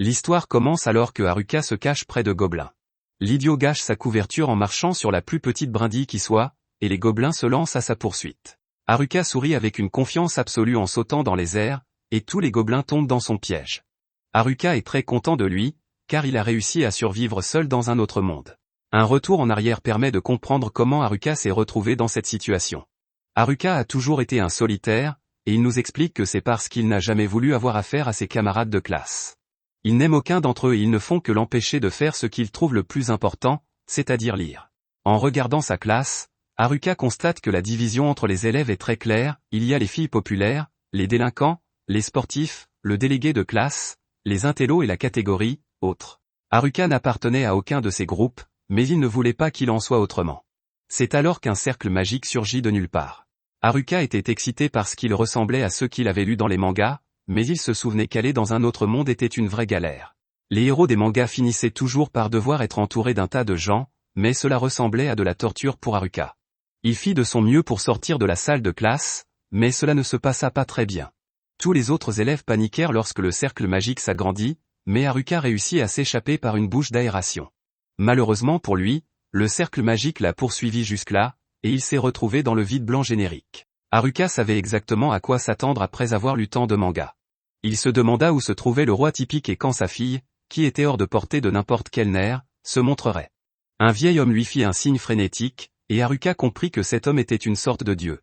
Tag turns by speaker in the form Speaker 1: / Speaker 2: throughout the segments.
Speaker 1: L'histoire commence alors que Haruka se cache près de gobelins. L'idiot gâche sa couverture en marchant sur la plus petite brindille qui soit, et les gobelins se lancent à sa poursuite. Haruka sourit avec une confiance absolue en sautant dans les airs, et tous les gobelins tombent dans son piège. Haruka est très content de lui, car il a réussi à survivre seul dans un autre monde. Un retour en arrière permet de comprendre comment Haruka s'est retrouvé dans cette situation. Haruka a toujours été un solitaire, et il nous explique que c'est parce qu'il n'a jamais voulu avoir affaire à ses camarades de classe. Il n'aime aucun d'entre eux et ils ne font que l'empêcher de faire ce qu'il trouve le plus important, c'est-à-dire lire. En regardant sa classe, Haruka constate que la division entre les élèves est très claire, il y a les filles populaires, les délinquants, les sportifs, le délégué de classe, les intellos et la catégorie, autres. Haruka n'appartenait à aucun de ces groupes, mais il ne voulait pas qu'il en soit autrement. C'est alors qu'un cercle magique surgit de nulle part. Haruka était excité parce qu'il ressemblait à ceux qu'il avait lus dans les mangas, mais il se souvenait qu'aller dans un autre monde était une vraie galère. Les héros des mangas finissaient toujours par devoir être entourés d'un tas de gens, mais cela ressemblait à de la torture pour Haruka. Il fit de son mieux pour sortir de la salle de classe, mais cela ne se passa pas très bien. Tous les autres élèves paniquèrent lorsque le cercle magique s'agrandit, mais Haruka réussit à s'échapper par une bouche d'aération. Malheureusement pour lui, le cercle magique l'a poursuivi jusque-là, et il s'est retrouvé dans le vide blanc générique. Haruka savait exactement à quoi s'attendre après avoir lu tant de mangas. Il se demanda où se trouvait le roi typique et quand sa fille, qui était hors de portée de n'importe quel nerf, se montrerait. Un vieil homme lui fit un signe frénétique, et Haruka comprit que cet homme était une sorte de dieu.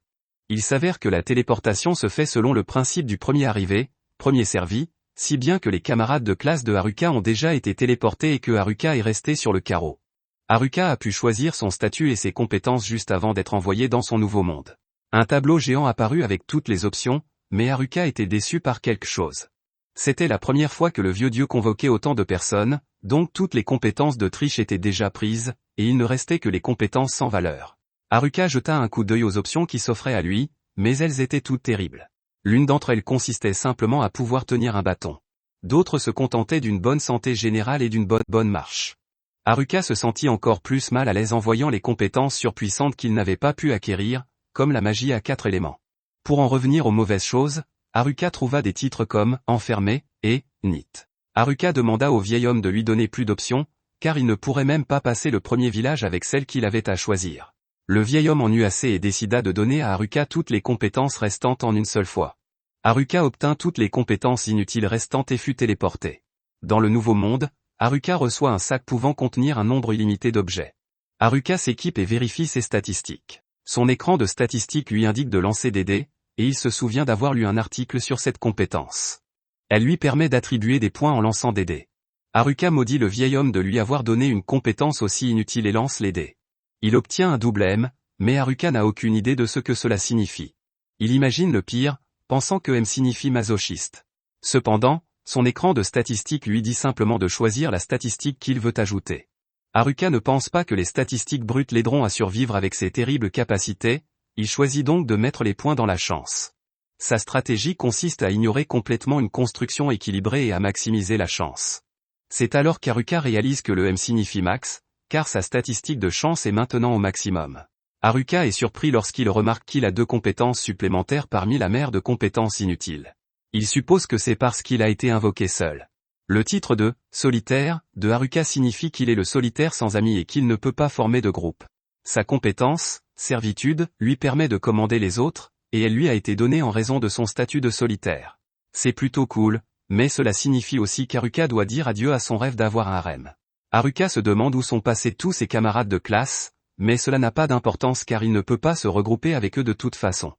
Speaker 1: Il s'avère que la téléportation se fait selon le principe du premier arrivé, premier servi, si bien que les camarades de classe de Haruka ont déjà été téléportés et que Haruka est resté sur le carreau. Haruka a pu choisir son statut et ses compétences juste avant d'être envoyé dans son nouveau monde. Un tableau géant apparut avec toutes les options, mais Haruka était déçu par quelque chose. C'était la première fois que le vieux dieu convoquait autant de personnes, donc toutes les compétences de triche étaient déjà prises, et il ne restait que les compétences sans valeur. Haruka jeta un coup d'œil aux options qui s'offraient à lui, mais elles étaient toutes terribles. L'une d'entre elles consistait simplement à pouvoir tenir un bâton. D'autres se contentaient d'une bonne santé générale et d'une bonne marche. Haruka se sentit encore plus mal à l'aise en voyant les compétences surpuissantes qu'il n'avait pas pu acquérir, comme la magie à 4 éléments. Pour en revenir aux mauvaises choses, Haruka trouva des titres comme « enfermé » et « NIT ». Haruka demanda au vieil homme de lui donner plus d'options, car il ne pourrait même pas passer le premier village avec celle qu'il avait à choisir. Le vieil homme en eut assez et décida de donner à Haruka toutes les compétences restantes en une seule fois. Haruka obtint toutes les compétences inutiles restantes et fut téléporté. Dans le nouveau monde, Haruka reçoit un sac pouvant contenir un nombre illimité d'objets. Haruka s'équipe et vérifie ses statistiques. Son écran de statistiques lui indique de lancer des dés, et il se souvient d'avoir lu un article sur cette compétence. Elle lui permet d'attribuer des points en lançant des dés. Haruka maudit le vieil homme de lui avoir donné une compétence aussi inutile et lance les dés. Il obtient un double M, mais Haruka n'a aucune idée de ce que cela signifie. Il imagine le pire, pensant que M signifie masochiste. Cependant, son écran de statistiques lui dit simplement de choisir la statistique qu'il veut ajouter. Haruka ne pense pas que les statistiques brutes l'aideront à survivre avec ses terribles capacités, il choisit donc de mettre les points dans la chance. Sa stratégie consiste à ignorer complètement une construction équilibrée et à maximiser la chance. C'est alors qu'Haruka réalise que le M signifie max, car sa statistique de chance est maintenant au maximum. Haruka est surpris lorsqu'il remarque qu'il a 2 compétences supplémentaires parmi la mer de compétences inutiles. Il suppose que c'est parce qu'il a été invoqué seul. Le titre de « solitaire » de Haruka signifie qu'il est le solitaire sans amis et qu'il ne peut pas former de groupe. Sa compétence, servitude, lui permet de commander les autres, et elle lui a été donnée en raison de son statut de solitaire. C'est plutôt cool, mais cela signifie aussi qu'Haruka doit dire adieu à son rêve d'avoir un harem. Haruka se demande où sont passés tous ses camarades de classe, mais cela n'a pas d'importance car il ne peut pas se regrouper avec eux de toute façon.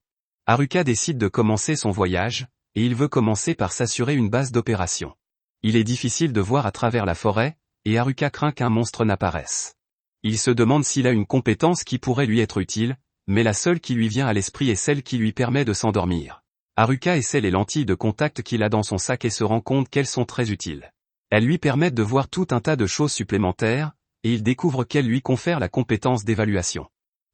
Speaker 1: Haruka décide de commencer son voyage, et il veut commencer par s'assurer une base d'opération. Il est difficile de voir à travers la forêt, et Haruka craint qu'un monstre n'apparaisse. Il se demande s'il a une compétence qui pourrait lui être utile, mais la seule qui lui vient à l'esprit est celle qui lui permet de s'endormir. Haruka essaie les lentilles de contact qu'il a dans son sac et se rend compte qu'elles sont très utiles. Elles lui permettent de voir tout un tas de choses supplémentaires, et il découvre qu'elles lui confèrent la compétence d'évaluation.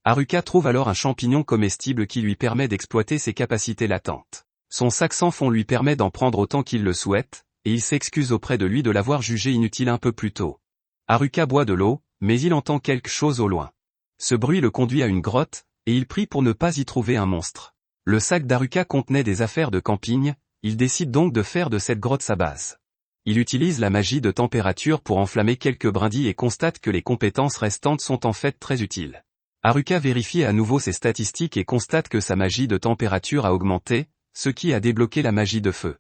Speaker 1: Haruka trouve alors un champignon comestible qui lui permet d'exploiter ses capacités latentes. Son sac sans fond lui permet d'en prendre autant qu'il le souhaite, et il s'excuse auprès de lui de l'avoir jugé inutile un peu plus tôt. Haruka boit de l'eau, mais il entend quelque chose au loin. Ce bruit le conduit à une grotte, et il prie pour ne pas y trouver un monstre. Le sac d'Haruka contenait des affaires de camping, il décide donc de faire de cette grotte sa base. Il utilise la magie de température pour enflammer quelques brindilles et constate que les compétences restantes sont en fait très utiles. Haruka vérifie à nouveau ses statistiques et constate que sa magie de température a augmenté, ce qui a débloqué la magie de feu.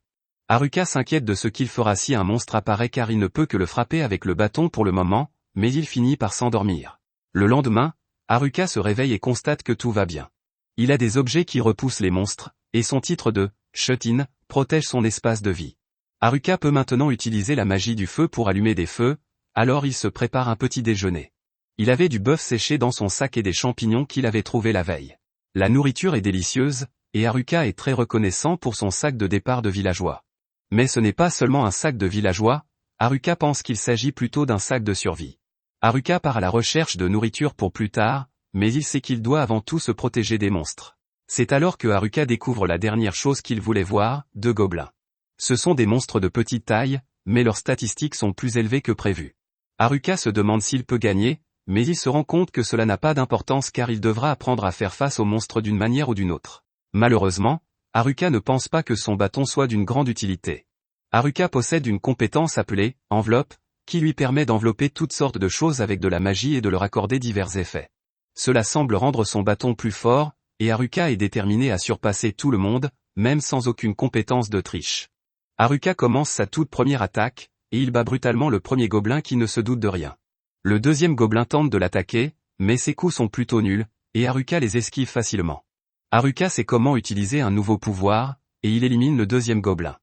Speaker 1: Haruka s'inquiète de ce qu'il fera si un monstre apparaît car il ne peut que le frapper avec le bâton pour le moment, mais il finit par s'endormir. Le lendemain, Haruka se réveille et constate que tout va bien. Il a des objets qui repoussent les monstres, et son titre de « Shut-in » protège son espace de vie. Haruka peut maintenant utiliser la magie du feu pour allumer des feux, alors il se prépare un petit déjeuner. Il avait du bœuf séché dans son sac et des champignons qu'il avait trouvés la veille. La nourriture est délicieuse, et Haruka est très reconnaissant pour son sac de départ de villageois. Mais ce n'est pas seulement un sac de villageois, Haruka pense qu'il s'agit plutôt d'un sac de survie. Haruka part à la recherche de nourriture pour plus tard, mais il sait qu'il doit avant tout se protéger des monstres. C'est alors que Haruka découvre la dernière chose qu'il voulait voir, 2 gobelins. Ce sont des monstres de petite taille, mais leurs statistiques sont plus élevées que prévu. Haruka se demande s'il peut gagner, mais il se rend compte que cela n'a pas d'importance car il devra apprendre à faire face aux monstres d'une manière ou d'une autre. Malheureusement, Haruka ne pense pas que son bâton soit d'une grande utilité. Haruka possède une compétence appelée « enveloppe », qui lui permet d'envelopper toutes sortes de choses avec de la magie et de leur accorder divers effets. Cela semble rendre son bâton plus fort, et Haruka est déterminé à surpasser tout le monde, même sans aucune compétence de triche. Haruka commence sa toute première attaque, et il bat brutalement le premier gobelin qui ne se doute de rien. Le deuxième gobelin tente de l'attaquer, mais ses coups sont plutôt nuls, et Haruka les esquive facilement. Haruka sait comment utiliser un nouveau pouvoir, et il élimine le deuxième gobelin.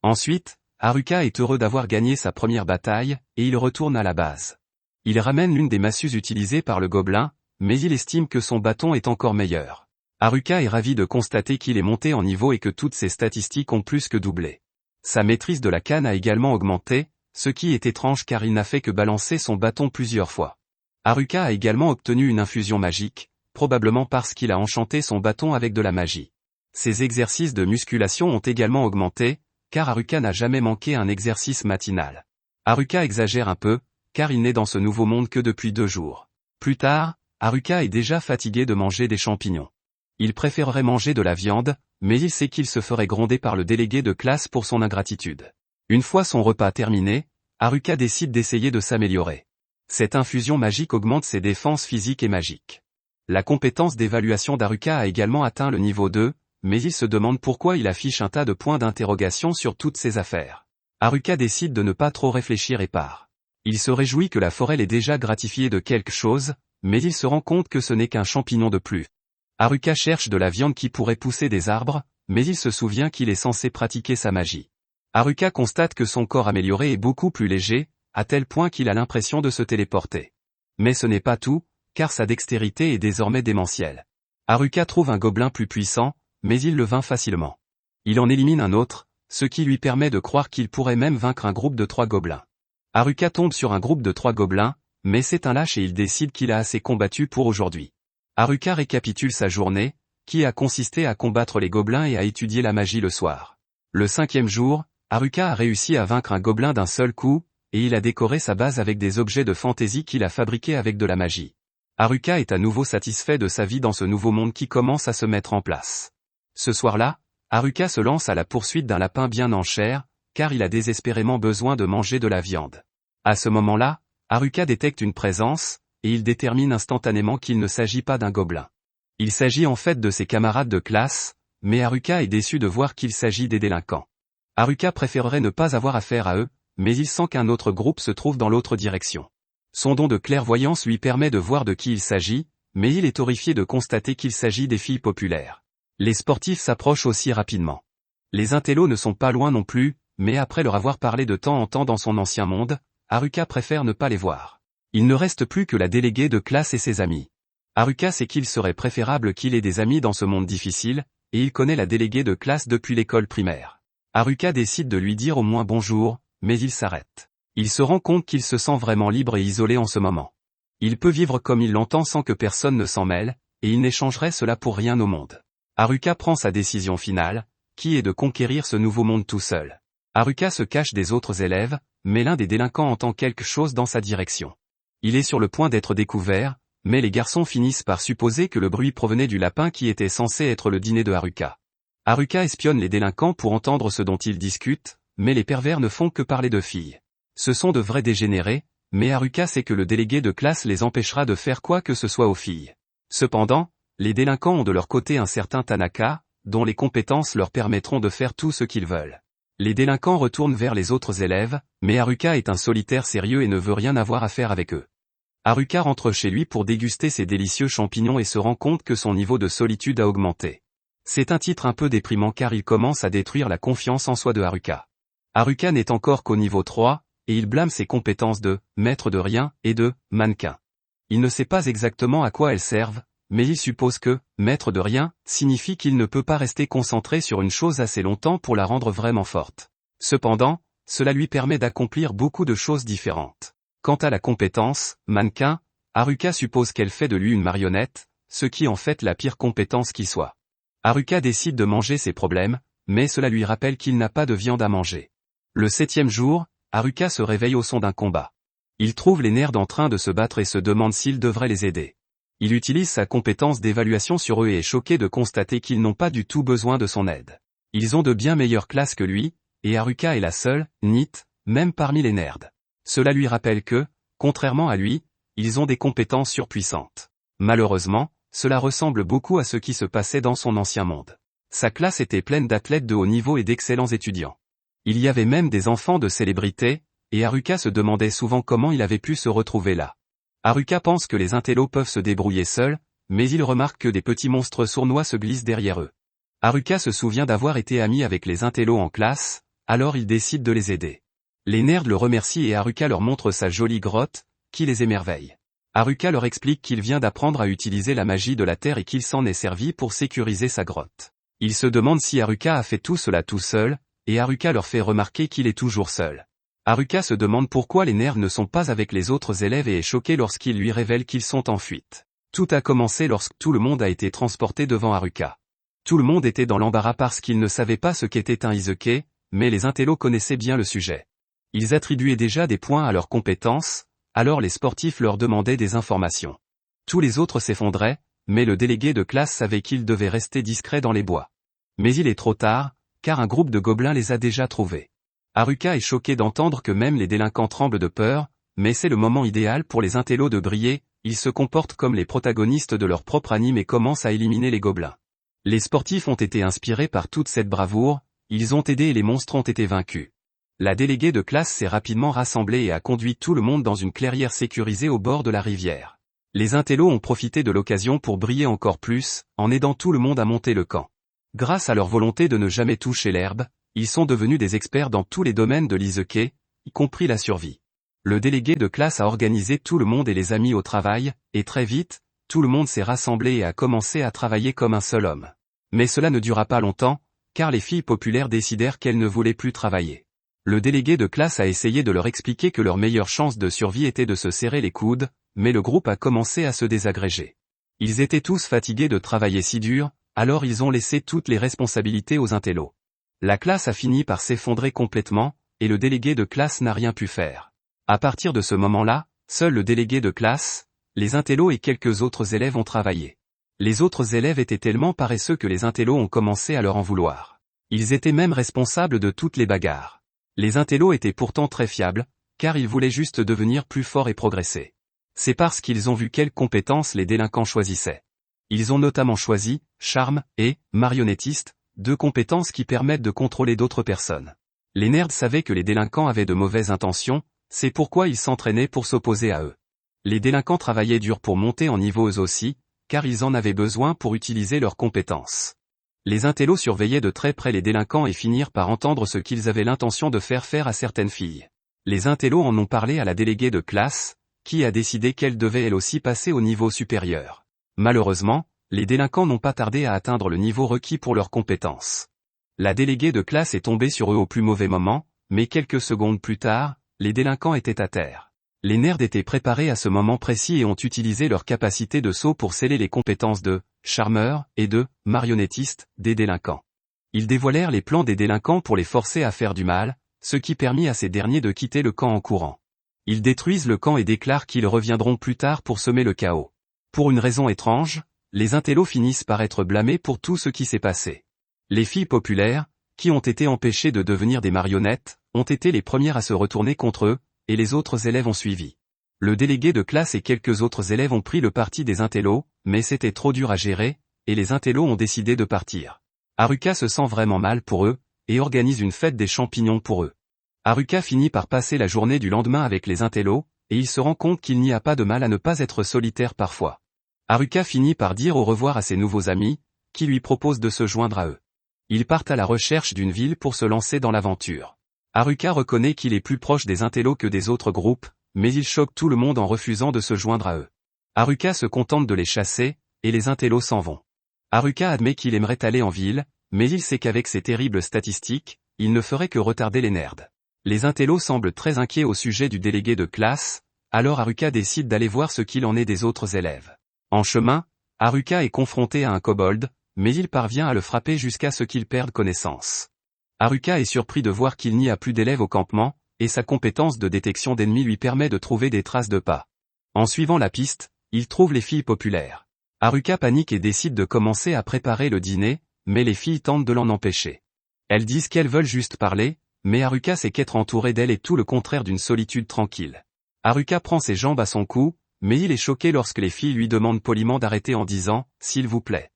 Speaker 1: Ensuite, Haruka est heureux d'avoir gagné sa première bataille, et il retourne à la base. Il ramène l'une des massues utilisées par le gobelin, mais il estime que son bâton est encore meilleur. Haruka est ravi de constater qu'il est monté en niveau et que toutes ses statistiques ont plus que doublé. Sa maîtrise de la canne a également augmenté, ce qui est étrange car il n'a fait que balancer son bâton plusieurs fois. Haruka a également obtenu une infusion magique, probablement parce qu'il a enchanté son bâton avec de la magie. Ses exercices de musculation ont également augmenté, car Haruka n'a jamais manqué un exercice matinal. Haruka exagère un peu, car il n'est dans ce nouveau monde que depuis 2 jours. Plus tard, Haruka est déjà fatigué de manger des champignons. Il préférerait manger de la viande, mais il sait qu'il se ferait gronder par le délégué de classe pour son ingratitude. Une fois son repas terminé, Haruka décide d'essayer de s'améliorer. Cette infusion magique augmente ses défenses physiques et magiques. La compétence d'évaluation d'Haruka a également atteint le niveau 2, mais il se demande pourquoi il affiche un tas de points d'interrogation sur toutes ses affaires. Haruka décide de ne pas trop réfléchir et part. Il se réjouit que la forêt l'ait déjà gratifié de quelque chose, mais il se rend compte que ce n'est qu'un champignon de plus. Haruka cherche de la viande qui pourrait pousser des arbres, mais il se souvient qu'il est censé pratiquer sa magie. Haruka constate que son corps amélioré est beaucoup plus léger, à tel point qu'il a l'impression de se téléporter. Mais ce n'est pas tout, car sa dextérité est désormais démentielle. Haruka trouve un gobelin plus puissant, mais il le vainc facilement. Il en élimine un autre, ce qui lui permet de croire qu'il pourrait même vaincre un groupe de 3 gobelins. Haruka tombe sur un groupe de 3 gobelins, mais c'est un lâche et il décide qu'il a assez combattu pour aujourd'hui. Haruka récapitule sa journée, qui a consisté à combattre les gobelins et à étudier la magie le soir. Le 5e jour, Haruka a réussi à vaincre un gobelin d'un seul coup, et il a décoré sa base avec des objets de fantaisie qu'il a fabriqués avec de la magie. Haruka est à nouveau satisfait de sa vie dans ce nouveau monde qui commence à se mettre en place. Ce soir-là, Haruka se lance à la poursuite d'un lapin bien en chair, car il a désespérément besoin de manger de la viande. À ce moment-là, Haruka détecte une présence, et il détermine instantanément qu'il ne s'agit pas d'un gobelin. Il s'agit en fait de ses camarades de classe, mais Haruka est déçu de voir qu'il s'agit des délinquants. Haruka préférerait ne pas avoir affaire à eux, mais il sent qu'un autre groupe se trouve dans l'autre direction. Son don de clairvoyance lui permet de voir de qui il s'agit, mais il est horrifié de constater qu'il s'agit des filles populaires. Les sportifs s'approchent aussi rapidement. Les intellos ne sont pas loin non plus, mais après leur avoir parlé de temps en temps dans son ancien monde, Haruka préfère ne pas les voir. Il ne reste plus que la déléguée de classe et ses amis. Haruka sait qu'il serait préférable qu'il ait des amis dans ce monde difficile, et il connaît la déléguée de classe depuis l'école primaire. Haruka décide de lui dire au moins bonjour, mais il s'arrête. Il se rend compte qu'il se sent vraiment libre et isolé en ce moment. Il peut vivre comme il l'entend sans que personne ne s'en mêle, et il n'échangerait cela pour rien au monde. Haruka prend sa décision finale, qui est de conquérir ce nouveau monde tout seul. Haruka se cache des autres élèves, mais l'un des délinquants entend quelque chose dans sa direction. Il est sur le point d'être découvert, mais les garçons finissent par supposer que le bruit provenait du lapin qui était censé être le dîner de Haruka. Haruka espionne les délinquants pour entendre ce dont ils discutent, mais les pervers ne font que parler de filles. Ce sont de vrais dégénérés, mais Haruka sait que le délégué de classe les empêchera de faire quoi que ce soit aux filles. Cependant, les délinquants ont de leur côté un certain Tanaka, dont les compétences leur permettront de faire tout ce qu'ils veulent. Les délinquants retournent vers les autres élèves, mais Haruka est un solitaire sérieux et ne veut rien avoir à faire avec eux. Haruka rentre chez lui pour déguster ses délicieux champignons et se rend compte que son niveau de solitude a augmenté. C'est un titre un peu déprimant car il commence à détruire la confiance en soi de Haruka. Haruka n'est encore qu'au niveau 3, et il blâme ses compétences de « maître de rien » et de « mannequin ». Il ne sait pas exactement à quoi elles servent, mais il suppose que « maître de rien » signifie qu'il ne peut pas rester concentré sur une chose assez longtemps pour la rendre vraiment forte. Cependant, cela lui permet d'accomplir beaucoup de choses différentes. Quant à la compétence « mannequin », Haruka suppose qu'elle fait de lui une marionnette, ce qui est en fait la pire compétence qui soit. Haruka décide de manger ses problèmes, mais cela lui rappelle qu'il n'a pas de viande à manger. Le 7e jour, Haruka se réveille au son d'un combat. Il trouve les nerds en train de se battre et se demande s'il devrait les aider. Il utilise sa compétence d'évaluation sur eux et est choqué de constater qu'ils n'ont pas du tout besoin de son aide. Ils ont de bien meilleures classes que lui, et Haruka est la seule, NEET, même parmi les nerds. Cela lui rappelle que, contrairement à lui, ils ont des compétences surpuissantes. Malheureusement, cela ressemble beaucoup à ce qui se passait dans son ancien monde. Sa classe était pleine d'athlètes de haut niveau et d'excellents étudiants. Il y avait même des enfants de célébrités, et Haruka se demandait souvent comment il avait pu se retrouver là. Haruka pense que les intellos peuvent se débrouiller seuls, mais il remarque que des petits monstres sournois se glissent derrière eux. Haruka se souvient d'avoir été ami avec les intellos en classe, alors il décide de les aider. Les nerds le remercient et Haruka leur montre sa jolie grotte, qui les émerveille. Haruka leur explique qu'il vient d'apprendre à utiliser la magie de la terre et qu'il s'en est servi pour sécuriser sa grotte. Ils se demandent si Haruka a fait tout cela tout seul, et Haruka leur fait remarquer qu'il est toujours seul. Haruka se demande pourquoi les nerds ne sont pas avec les autres élèves et est choqué lorsqu'ils lui révèlent qu'ils sont en fuite. Tout a commencé lorsque tout le monde a été transporté devant Haruka. Tout le monde était dans l'embarras parce qu'ils ne savaient pas ce qu'était un isekai, mais les intellos connaissaient bien le sujet. Ils attribuaient déjà des points à leurs compétences, alors les sportifs leur demandaient des informations. Tous les autres s'effondraient, mais le délégué de classe savait qu'ils devaient rester discrets dans les bois. Mais il est trop tard, car un groupe de gobelins les a déjà trouvés. Haruka est choqué d'entendre que même les délinquants tremblent de peur, mais c'est le moment idéal pour les intellos de briller, ils se comportent comme les protagonistes de leur propre anime et commencent à éliminer les gobelins. Les sportifs ont été inspirés par toute cette bravoure, ils ont aidé et les monstres ont été vaincus. La déléguée de classe s'est rapidement rassemblée et a conduit tout le monde dans une clairière sécurisée au bord de la rivière. Les intellos ont profité de l'occasion pour briller encore plus, en aidant tout le monde à monter le camp. Grâce à leur volonté de ne jamais toucher l'herbe, ils sont devenus des experts dans tous les domaines de l'isekai, y compris la survie. Le délégué de classe a organisé tout le monde et les a mis au travail, et très vite, tout le monde s'est rassemblé et a commencé à travailler comme un seul homme. Mais cela ne dura pas longtemps, car les filles populaires décidèrent qu'elles ne voulaient plus travailler. Le délégué de classe a essayé de leur expliquer que leur meilleure chance de survie était de se serrer les coudes, mais le groupe a commencé à se désagréger. Ils étaient tous fatigués de travailler si dur, alors ils ont laissé toutes les responsabilités aux intellos. La classe a fini par s'effondrer complètement, et le délégué de classe n'a rien pu faire. À partir de ce moment-là, seul le délégué de classe, les intellos et quelques autres élèves ont travaillé. Les autres élèves étaient tellement paresseux que les intellos ont commencé à leur en vouloir. Ils étaient même responsables de toutes les bagarres. Les intellos étaient pourtant très fiables, car ils voulaient juste devenir plus forts et progresser. C'est parce qu'ils ont vu quelles compétences les délinquants choisissaient. Ils ont notamment choisi charme et marionnettiste, deux compétences qui permettent de contrôler d'autres personnes. Les nerds savaient que les délinquants avaient de mauvaises intentions, c'est pourquoi ils s'entraînaient pour s'opposer à eux. Les délinquants travaillaient dur pour monter en niveau eux aussi, car ils en avaient besoin pour utiliser leurs compétences. Les intellos surveillaient de très près les délinquants et finirent par entendre ce qu'ils avaient l'intention de faire à certaines filles. Les intellos en ont parlé à la déléguée de classe, qui a décidé qu'elle devait elle aussi passer au niveau supérieur. Malheureusement, les délinquants n'ont pas tardé à atteindre le niveau requis pour leurs compétences. La déléguée de classe est tombée sur eux au plus mauvais moment, mais quelques secondes plus tard, les délinquants étaient à terre. Les nerds étaient préparés à ce moment précis et ont utilisé leur capacité de saut pour sceller les compétences de charmeur et de marionnettiste des délinquants. Ils dévoilèrent les plans des délinquants pour les forcer à faire du mal, ce qui permit à ces derniers de quitter le camp en courant. Ils détruisent le camp et déclarent qu'ils reviendront plus tard pour semer le chaos. Pour une raison étrange, les intellos finissent par être blâmés pour tout ce qui s'est passé. Les filles populaires, qui ont été empêchés de devenir des marionnettes, ont été les premières à se retourner contre eux, et les autres élèves ont suivi. Le délégué de classe et quelques autres élèves ont pris le parti des intellos, mais c'était trop dur à gérer, et les intellos ont décidé de partir. Haruka se sent vraiment mal pour eux, et organise une fête des champignons pour eux. Haruka finit par passer la journée du lendemain avec les intellos, et il se rend compte qu'il n'y a pas de mal à ne pas être solitaire parfois. Haruka finit par dire au revoir à ses nouveaux amis, qui lui proposent de se joindre à eux. Ils partent à la recherche d'une ville pour se lancer dans l'aventure. Haruka reconnaît qu'il est plus proche des intellos que des autres groupes, mais il choque tout le monde en refusant de se joindre à eux. Haruka se contente de les chasser, et les intellos s'en vont. Haruka admet qu'il aimerait aller en ville, mais il sait qu'avec ses terribles statistiques, il ne ferait que retarder les nerds. Les intellos semblent très inquiets au sujet du délégué de classe, alors Haruka décide d'aller voir ce qu'il en est des autres élèves. En chemin, Haruka est confronté à un kobold, mais il parvient à le frapper jusqu'à ce qu'il perde connaissance. Haruka est surpris de voir qu'il n'y a plus d'élèves au campement, et sa compétence de détection d'ennemis lui permet de trouver des traces de pas. En suivant la piste, il trouve les filles populaires. Haruka panique et décide de commencer à préparer le dîner, mais les filles tentent de l'en empêcher. Elles disent qu'elles veulent juste parler, mais Haruka sait qu'être entouré d'elles est tout le contraire d'une solitude tranquille. Haruka prend ses jambes à son cou, mais il est choqué lorsque les filles lui demandent poliment d'arrêter en disant « s'il vous plaît ».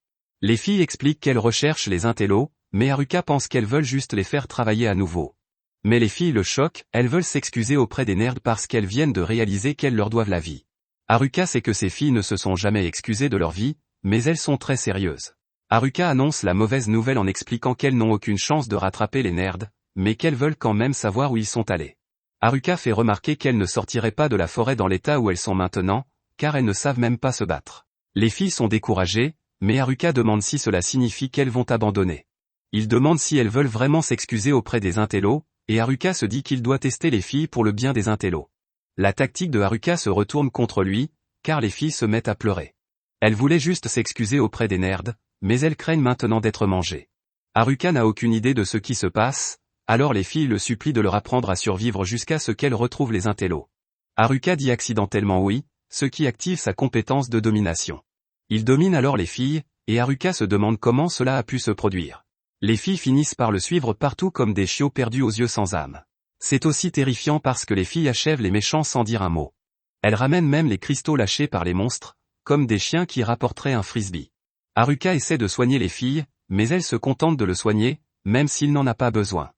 Speaker 1: Les filles expliquent qu'elles recherchent les intellos, mais Haruka pense qu'elles veulent juste les faire travailler à nouveau. Mais les filles le choquent, elles veulent s'excuser auprès des nerds parce qu'elles viennent de réaliser qu'elles leur doivent la vie. Haruka sait que ces filles ne se sont jamais excusées de leur vie, mais elles sont très sérieuses. Haruka annonce la mauvaise nouvelle en expliquant qu'elles n'ont aucune chance de rattraper les nerds, mais qu'elles veulent quand même savoir où ils sont allés. Haruka fait remarquer qu'elles ne sortiraient pas de la forêt dans l'état où elles sont maintenant, car elles ne savent même pas se battre. Les filles sont découragées, mais Haruka demande si cela signifie qu'elles vont abandonner. Il demande si elles veulent vraiment s'excuser auprès des intellos, et Haruka se dit qu'il doit tester les filles pour le bien des intellos. La tactique de Haruka se retourne contre lui, car les filles se mettent à pleurer. Elles voulaient juste s'excuser auprès des nerds, mais elles craignent maintenant d'être mangées. Haruka n'a aucune idée de ce qui se passe, alors les filles le supplient de leur apprendre à survivre jusqu'à ce qu'elles retrouvent les intellos. Haruka dit accidentellement oui, ce qui active sa compétence de domination. Il domine alors les filles, et Haruka se demande comment cela a pu se produire. Les filles finissent par le suivre partout comme des chiots perdus aux yeux sans âme. C'est aussi terrifiant parce que les filles achèvent les méchants sans dire un mot. Elles ramènent même les cristaux lâchés par les monstres, comme des chiens qui rapporteraient un frisbee. Haruka essaie de soigner les filles, mais elles se contentent de le soigner, même s'il n'en a pas besoin.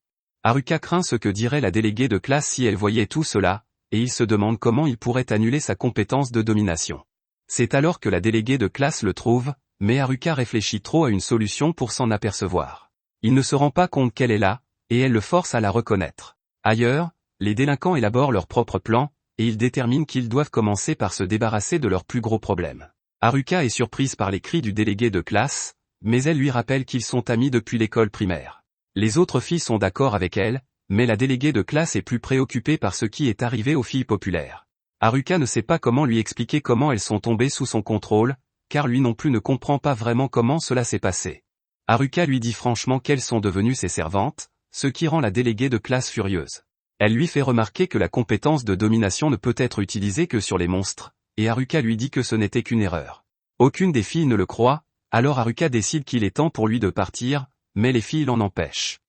Speaker 1: Haruka craint ce que dirait la déléguée de classe si elle voyait tout cela, et il se demande comment il pourrait annuler sa compétence de domination. C'est alors que la déléguée de classe le trouve, mais Haruka réfléchit trop à une solution pour s'en apercevoir. Il ne se rend pas compte qu'elle est là, et elle le force à la reconnaître. Ailleurs, les délinquants élaborent leur propre plan, et ils déterminent qu'ils doivent commencer par se débarrasser de leurs plus gros problèmes. Haruka est surprise par les cris du délégué de classe, mais elle lui rappelle qu'ils sont amis depuis l'école primaire. Les autres filles sont d'accord avec elle, mais la déléguée de classe est plus préoccupée par ce qui est arrivé aux filles populaires. Haruka ne sait pas comment lui expliquer comment elles sont tombées sous son contrôle, car lui non plus ne comprend pas vraiment comment cela s'est passé. Haruka lui dit franchement qu'elles sont devenues ses servantes, ce qui rend la déléguée de classe furieuse. Elle lui fait remarquer que la compétence de domination ne peut être utilisée que sur les monstres, et Haruka lui dit que ce n'était qu'une erreur. Aucune des filles ne le croit, alors Haruka décide qu'il est temps pour lui de partir, mais les filles l'en empêchent.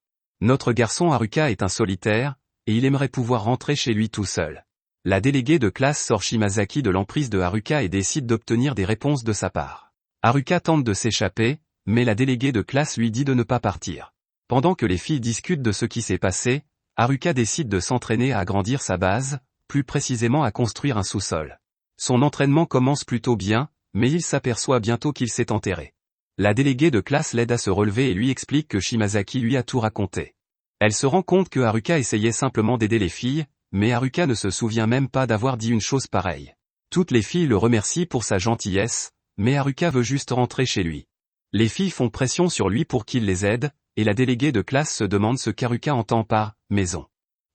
Speaker 1: Notre garçon Haruka est un solitaire, et il aimerait pouvoir rentrer chez lui tout seul. La déléguée de classe sort Shimazaki de l'emprise de Haruka et décide d'obtenir des réponses de sa part. Haruka tente de s'échapper, mais la déléguée de classe lui dit de ne pas partir. Pendant que les filles discutent de ce qui s'est passé, Haruka décide de s'entraîner à agrandir sa base, plus précisément à construire un sous-sol. Son entraînement commence plutôt bien, mais il s'aperçoit bientôt qu'il s'est enterré. La déléguée de classe l'aide à se relever et lui explique que Shimazaki lui a tout raconté. Elle se rend compte que Haruka essayait simplement d'aider les filles, mais Haruka ne se souvient même pas d'avoir dit une chose pareille. Toutes les filles le remercient pour sa gentillesse, mais Haruka veut juste rentrer chez lui. Les filles font pression sur lui pour qu'il les aide, et la déléguée de classe se demande ce qu'Haruka entend par « maison ».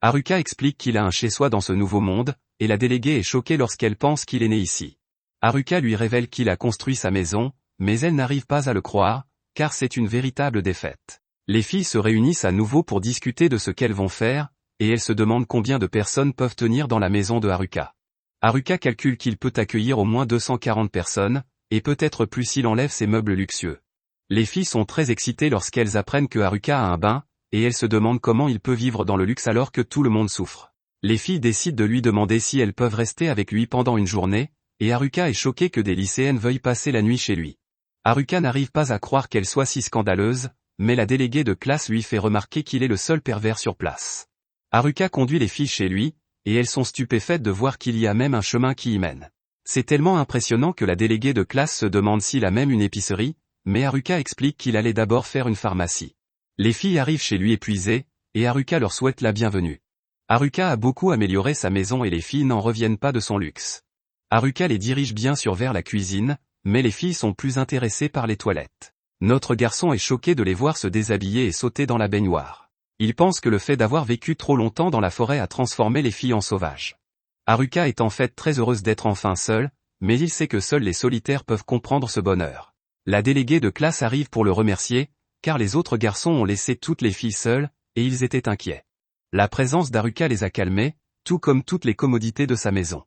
Speaker 1: Haruka explique qu'il a un chez-soi dans ce nouveau monde, et la déléguée est choquée lorsqu'elle pense qu'il est né ici. Haruka lui révèle qu'il a construit sa maison, mais elle n'arrive pas à le croire, car c'est une véritable défaite. Les filles se réunissent à nouveau pour discuter de ce qu'elles vont faire, et elles se demandent combien de personnes peuvent tenir dans la maison de Haruka. Haruka calcule qu'il peut accueillir au moins 240 personnes, et peut-être plus s'il enlève ses meubles luxueux. Les filles sont très excitées lorsqu'elles apprennent que Haruka a un bain, et elle se demande comment il peut vivre dans le luxe alors que tout le monde souffre. Les filles décident de lui demander si elles peuvent rester avec lui pendant une journée, et Haruka est choquée que des lycéennes veuillent passer la nuit chez lui. Haruka n'arrive pas à croire qu'elle soit si scandaleuse, mais la déléguée de classe lui fait remarquer qu'il est le seul pervers sur place. Haruka conduit les filles chez lui, et elles sont stupéfaites de voir qu'il y a même un chemin qui y mène. C'est tellement impressionnant que la déléguée de classe se demande s'il a même une épicerie, mais Haruka explique qu'il allait d'abord faire une pharmacie. Les filles arrivent chez lui épuisées, et Haruka leur souhaite la bienvenue. Haruka a beaucoup amélioré sa maison et les filles n'en reviennent pas de son luxe. Haruka les dirige bien sûr vers la cuisine, mais les filles sont plus intéressées par les toilettes. Notre garçon est choqué de les voir se déshabiller et sauter dans la baignoire. Il pense que le fait d'avoir vécu trop longtemps dans la forêt a transformé les filles en sauvages. Haruka est en fait très heureuse d'être enfin seule, mais il sait que seuls les solitaires peuvent comprendre ce bonheur. La déléguée de classe arrive pour le remercier, car les autres garçons ont laissé toutes les filles seules, et ils étaient inquiets. La présence d'Haruka les a calmés, tout comme toutes les commodités de sa maison.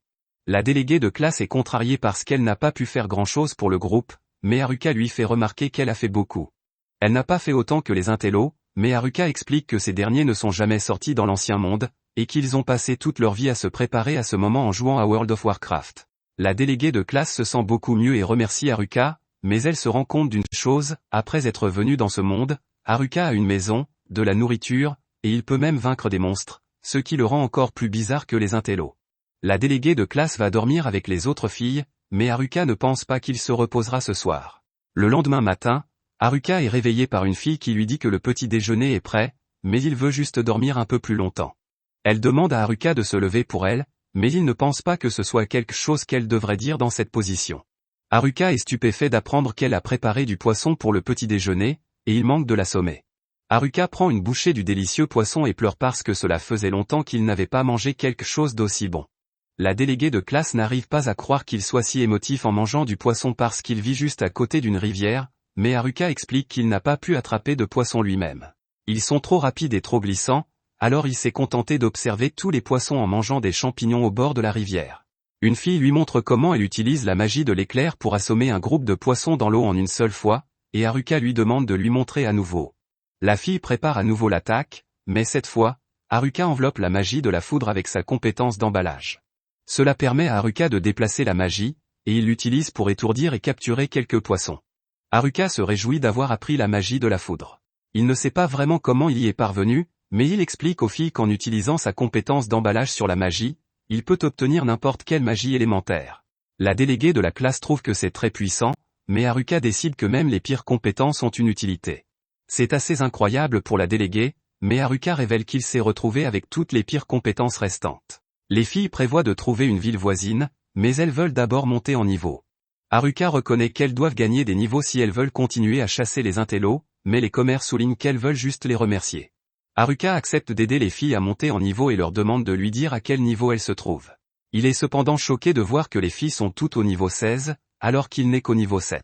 Speaker 1: La déléguée de classe est contrariée parce qu'elle n'a pas pu faire grand-chose pour le groupe, mais Haruka lui fait remarquer qu'elle a fait beaucoup. Elle n'a pas fait autant que les intellos, mais Haruka explique que ces derniers ne sont jamais sortis dans l'ancien monde, et qu'ils ont passé toute leur vie à se préparer à ce moment en jouant à World of Warcraft. La déléguée de classe se sent beaucoup mieux et remercie Haruka, mais elle se rend compte d'une chose, après être venue dans ce monde, Haruka a une maison, de la nourriture, et il peut même vaincre des monstres, ce qui le rend encore plus bizarre que les intellos. La déléguée de classe va dormir avec les autres filles, mais Haruka ne pense pas qu'il se reposera ce soir. Le lendemain matin, Haruka est réveillée par une fille qui lui dit que le petit déjeuner est prêt, mais il veut juste dormir un peu plus longtemps. Elle demande à Haruka de se lever pour elle, mais il ne pense pas que ce soit quelque chose qu'elle devrait dire dans cette position. Haruka est stupéfait d'apprendre qu'elle a préparé du poisson pour le petit déjeuner, et il manque de l'assommer. Haruka prend une bouchée du délicieux poisson et pleure parce que cela faisait longtemps qu'il n'avait pas mangé quelque chose d'aussi bon. La déléguée de classe n'arrive pas à croire qu'il soit si émotif en mangeant du poisson parce qu'il vit juste à côté d'une rivière, mais Haruka explique qu'il n'a pas pu attraper de poisson lui-même. Ils sont trop rapides et trop glissants, alors il s'est contenté d'observer tous les poissons en mangeant des champignons au bord de la rivière. Une fille lui montre comment elle utilise la magie de l'éclair pour assommer un groupe de poissons dans l'eau en une seule fois, et Haruka lui demande de lui montrer à nouveau. La fille prépare à nouveau l'attaque, mais cette fois, Haruka enveloppe la magie de la foudre avec sa compétence d'emballage. Cela permet à Haruka de déplacer la magie, et il l'utilise pour étourdir et capturer quelques poissons. Haruka se réjouit d'avoir appris la magie de la foudre. Il ne sait pas vraiment comment il y est parvenu, mais il explique aux filles qu'en utilisant sa compétence d'emballage sur la magie, il peut obtenir n'importe quelle magie élémentaire. La déléguée de la classe trouve que c'est très puissant, mais Haruka décide que même les pires compétences ont une utilité. C'est assez incroyable pour la déléguée, mais Haruka révèle qu'il s'est retrouvé avec toutes les pires compétences restantes. Les filles prévoient de trouver une ville voisine, mais elles veulent d'abord monter en niveau. Haruka reconnaît qu'elles doivent gagner des niveaux si elles veulent continuer à chasser les intellos, mais les commères soulignent qu'elles veulent juste les remercier. Haruka accepte d'aider les filles à monter en niveau et leur demande de lui dire à quel niveau elles se trouvent. Il est cependant choqué de voir que les filles sont toutes au niveau 16, alors qu'il n'est qu'au niveau 7.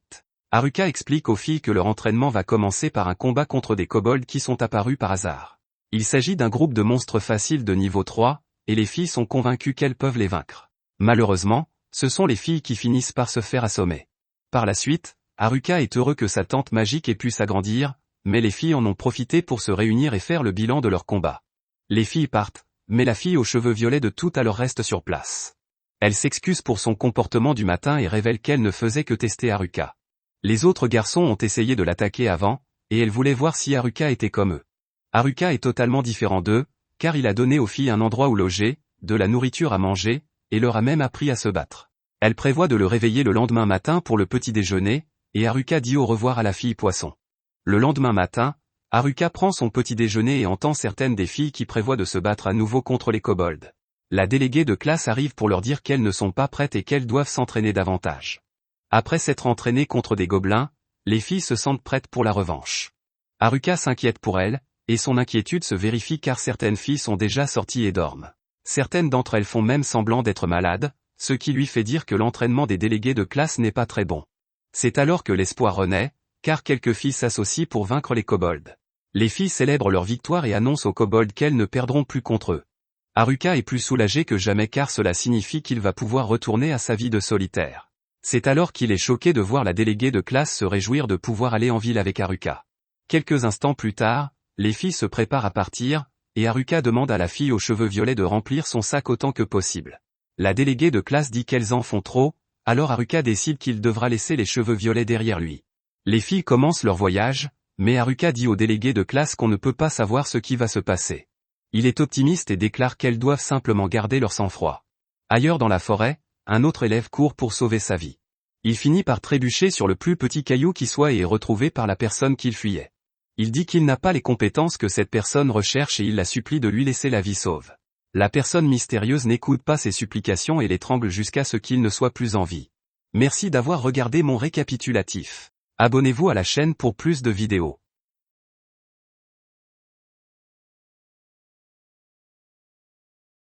Speaker 1: Haruka explique aux filles que leur entraînement va commencer par un combat contre des kobolds qui sont apparus par hasard. Il s'agit d'un groupe de monstres faciles de niveau 3, et les filles sont convaincues qu'elles peuvent les vaincre. Malheureusement, ce sont les filles qui finissent par se faire assommer. Par la suite, Haruka est heureux que sa tente magique ait pu s'agrandir, mais les filles en ont profité pour se réunir et faire le bilan de leur combat. Les filles partent, mais la fille aux cheveux violets de tout alors reste sur place. Elle s'excuse pour son comportement du matin et révèle qu'elle ne faisait que tester Haruka. Les autres garçons ont essayé de l'attaquer avant, et elle voulait voir si Haruka était comme eux. Haruka est totalement différent d'eux, car il a donné aux filles un endroit où loger, de la nourriture à manger, et leur a même appris à se battre. Elle prévoit de le réveiller le lendemain matin pour le petit déjeuner, et Haruka dit au revoir à la fille poisson. Le lendemain matin, Haruka prend son petit déjeuner et entend certaines des filles qui prévoient de se battre à nouveau contre les kobolds. La déléguée de classe arrive pour leur dire qu'elles ne sont pas prêtes et qu'elles doivent s'entraîner davantage. Après s'être entraînées contre des gobelins, les filles se sentent prêtes pour la revanche. Haruka s'inquiète pour elles, et son inquiétude se vérifie car certaines filles sont déjà sorties et dorment. Certaines d'entre elles font même semblant d'être malades, ce qui lui fait dire que l'entraînement des délégués de classe n'est pas très bon. C'est alors que l'espoir renaît, car quelques filles s'associent pour vaincre les kobolds. Les filles célèbrent leur victoire et annoncent aux kobolds qu'elles ne perdront plus contre eux. Haruka est plus soulagé que jamais car cela signifie qu'il va pouvoir retourner à sa vie de solitaire. C'est alors qu'il est choqué de voir la déléguée de classe se réjouir de pouvoir aller en ville avec Haruka. Quelques instants plus tard, Les filles se préparent à partir, et Haruka demande à la fille aux cheveux violets de remplir son sac autant que possible. La déléguée de classe dit qu'elles en font trop, alors Haruka décide qu'il devra laisser les cheveux violets derrière lui. Les filles commencent leur voyage, mais Haruka dit aux délégués de classe qu'on ne peut pas savoir ce qui va se passer. Il est optimiste et déclare qu'elles doivent simplement garder leur sang-froid. Ailleurs dans la forêt, un autre élève court pour sauver sa vie. Il finit par trébucher sur le plus petit caillou qui soit et est retrouvé par la personne qu'il fuyait. Il dit qu'il n'a pas les compétences que cette personne recherche et il la supplie de lui laisser la vie sauve. La personne mystérieuse n'écoute pas ses supplications et l'étrangle jusqu'à ce qu'il ne soit plus en vie. Merci d'avoir regardé mon récapitulatif. Abonnez-vous à la chaîne pour plus de vidéos.